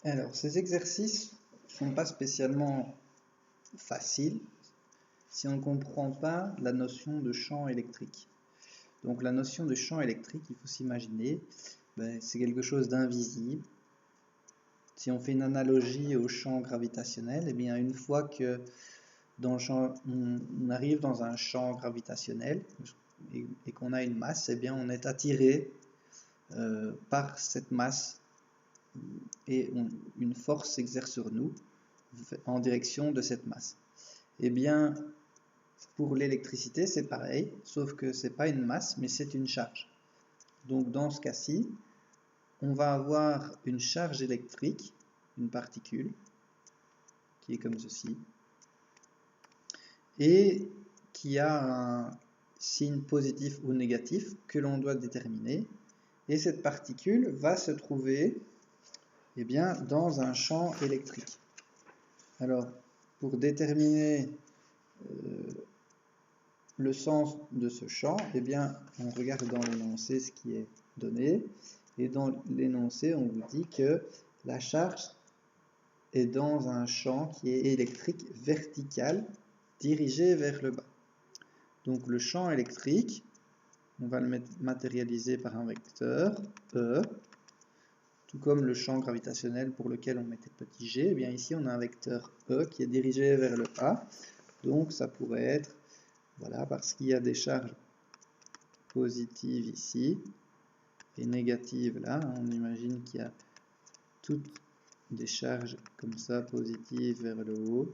Alors, ces exercices ne sont pas spécialement faciles si on ne comprend pas la notion de champ électrique. Donc, la notion de champ électrique, il faut s'imaginer, c'est quelque chose d'invisible. Si on fait une analogie au champ gravitationnel, eh bien, une fois que dans le champ, on arrive dans un champ gravitationnel et qu'on a une masse, eh bien, on est attiré par cette masse et une force s'exerce sur nous en direction de cette masse. Eh bien, pour l'électricité, c'est pareil, sauf que ce n'est pas une masse, mais c'est une charge. Donc, dans ce cas-ci, on va avoir une charge électrique, une particule, qui est comme ceci, et qui a un signe positif ou négatif que l'on doit déterminer. Et cette particule va se trouver dans un champ électrique. Alors, pour déterminer le sens de ce champ, on regarde dans l'énoncé ce qui est donné. Et dans l'énoncé, on vous dit que la charge est dans un champ qui est électrique vertical, dirigé vers le bas. Donc le champ électrique, on va le matérialiser par un vecteur E, tout comme le champ gravitationnel pour lequel on mettait petit g, ici on a un vecteur E qui est dirigé vers le A. Donc ça pourrait être, voilà, parce qu'il y a des charges positives ici et négatives là, on imagine qu'il y a toutes des charges comme ça, positives vers le haut.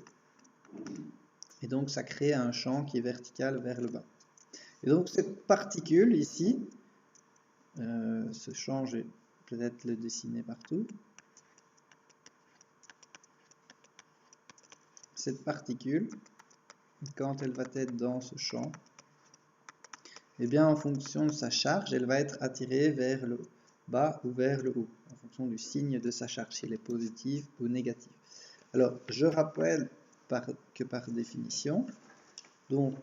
Et donc ça crée un champ qui est vertical vers le bas. Et donc cette particule ici, ce champ, je vais peut-être le dessiner partout. Cette particule, quand elle va être dans ce champ, en fonction de sa charge, elle va être attirée vers le bas ou vers le haut, en fonction du signe de sa charge, si elle est positive ou négative. Alors, je rappelle que par définition, donc,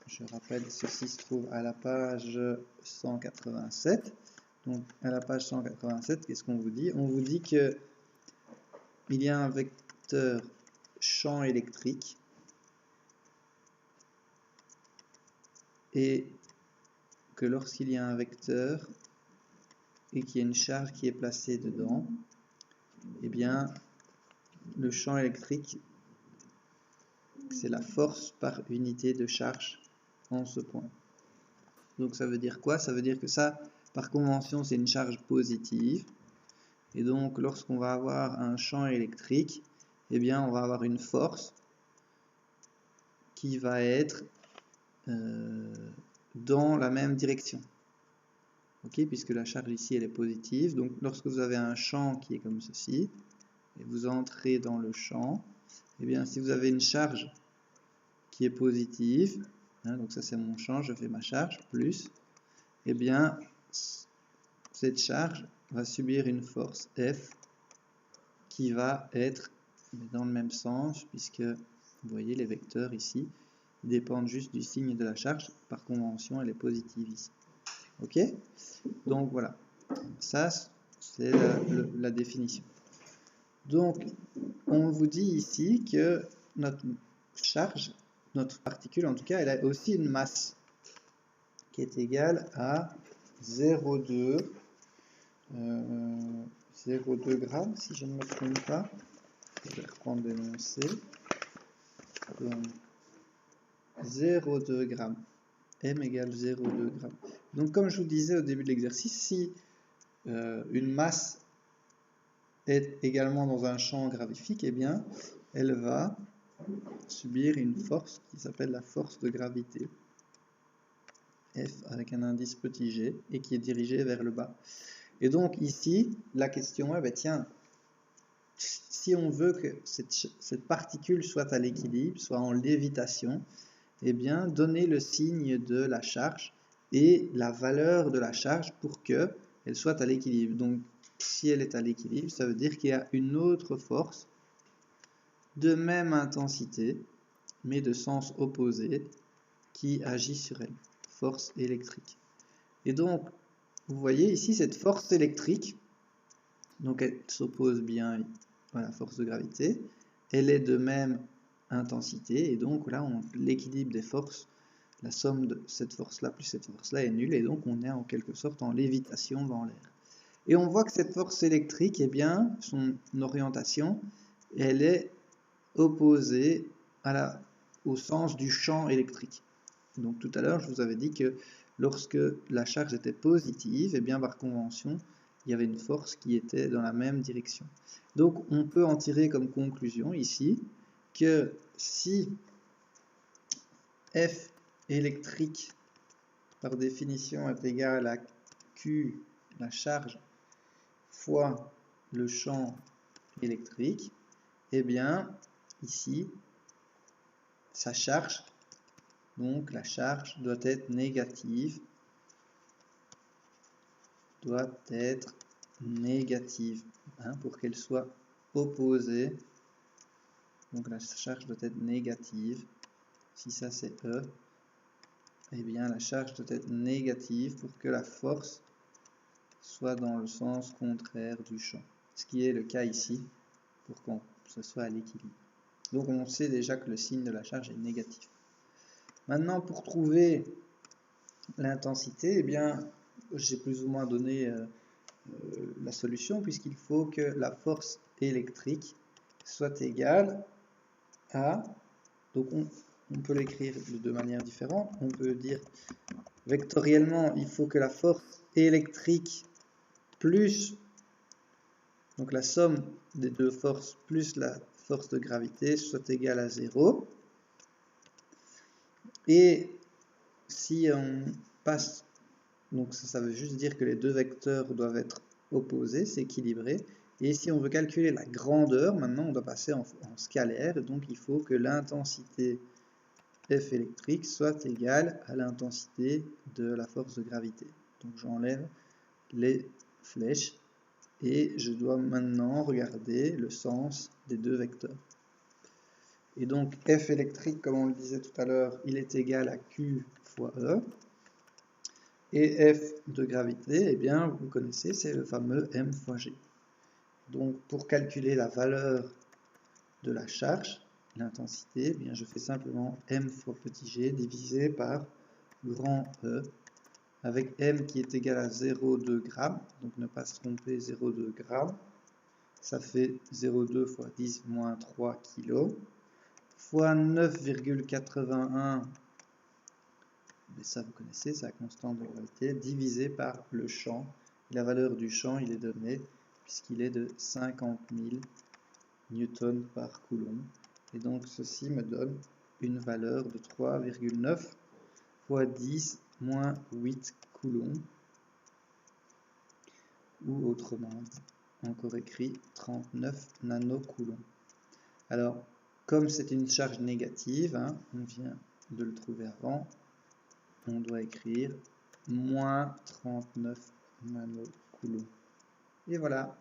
je rappelle, ceci se trouve à la page 187. Donc, à la page 187, qu'est-ce qu'on vous dit? On vous dit que il y a un vecteur champ électrique et que lorsqu'il y a un vecteur et qu'il y a une charge qui est placée dedans, le champ électrique, c'est la force par unité de charge en ce point. Donc ça veut dire quoi? Ça veut dire que ça, par convention, c'est une charge positive. Et donc lorsqu'on va avoir un champ électrique, on va avoir une force qui va être dans la même direction. Okay, puisque la charge ici elle est positive. Donc lorsque vous avez un champ qui est comme ceci, et vous entrez dans le champ, si vous avez une charge qui est positive, donc ça c'est mon champ, je fais ma charge, plus, cette charge va subir une force F qui va être dans le même sens, puisque vous voyez les vecteurs ici dépendent juste du signe de la charge. Par convention, elle est positive ici. Ok? Donc voilà, ça c'est la définition. Donc on vous dit ici que notre charge, notre particule en tout cas, elle a aussi une masse qui est égale à 0,2 grammes, si je ne me trompe pas. Je vais reprendre l'énoncé. 0,2 grammes. M égale 0,2 grammes. Donc comme je vous disais au début de l'exercice, si une masse est également dans un champ gravifique, elle va subir une force qui s'appelle la force de gravité, F avec un indice petit g, et qui est dirigée vers le bas. Et donc ici, la question est, tiens, si on veut que cette particule soit à l'équilibre, soit en lévitation, donnez le signe de la charge et la valeur de la charge pour qu'elle soit à l'équilibre. Donc, si elle est à l'équilibre, ça veut dire qu'il y a une autre force de même intensité, mais de sens opposé, qui agit sur elle, force électrique. Et donc, vous voyez ici cette force électrique Donc elle s'oppose bien à la force de gravité. Elle est de même intensité, et donc là, l'équilibre des forces, la somme de cette force-là plus cette force-là est nulle, et donc on est en quelque sorte en lévitation dans l'air. Et on voit que cette force électrique, eh bien, son orientation, elle est opposée au sens du champ électrique. Donc tout à l'heure, je vous avais dit que lorsque la charge était positive, eh bien, par convention, il y avait une force qui était dans la même direction. Donc on peut en tirer comme conclusion ici que si F électrique par définition est égal à Q, la charge, fois le champ électrique, eh bien ici sa charge, donc la charge doit être négative, pour qu'elle soit opposée. Donc la charge doit être négative. Si ça c'est E, eh bien la charge doit être négative pour que la force soit dans le sens contraire du champ. Ce qui est le cas ici, pour qu'on ce soit à l'équilibre. Donc on sait déjà que le signe de la charge est négatif. Maintenant, pour trouver l'intensité, eh bien, j'ai plus ou moins donné la solution, puisqu'il faut que la force électrique soit égale à, donc on peut l'écrire de deux manières différentes. On peut dire vectoriellement, il faut que la force électrique plus, donc la somme des deux forces plus la force de gravité soit égale à 0. Et si on passe, donc ça veut juste dire que les deux vecteurs doivent être opposés, c'est équilibré. Et si on veut calculer la grandeur, maintenant on doit passer en scalaire, donc il faut que l'intensité F électrique soit égale à l'intensité de la force de gravité. Donc j'enlève les flèches et je dois maintenant regarder le sens des deux vecteurs. Et donc F électrique, comme on le disait tout à l'heure, il est égal à Q fois E. Et F de gravité, eh bien, vous connaissez, c'est le fameux M fois G. Donc pour calculer la valeur de la charge, l'intensité, eh bien, je fais simplement M fois petit g divisé par grand E, avec M qui est égal à 0,2 g, donc ne pas se tromper, 0,2 g, ça fait 0,2 fois 10 moins 3 kg, fois 9,81, mais ça vous connaissez, c'est la constante de gravité, divisé par le champ. Et la valeur du champ, il est donné, puisqu'il est de 50 000 newtons par coulomb. Et donc ceci me donne une valeur de 3,9 fois 10 moins 8 coulombs, ou autrement encore écrit 39 nanocoulombs. Alors, comme c'est une charge négative, on vient de le trouver avant, on doit écrire moins 39 nanocoulombs. Et voilà.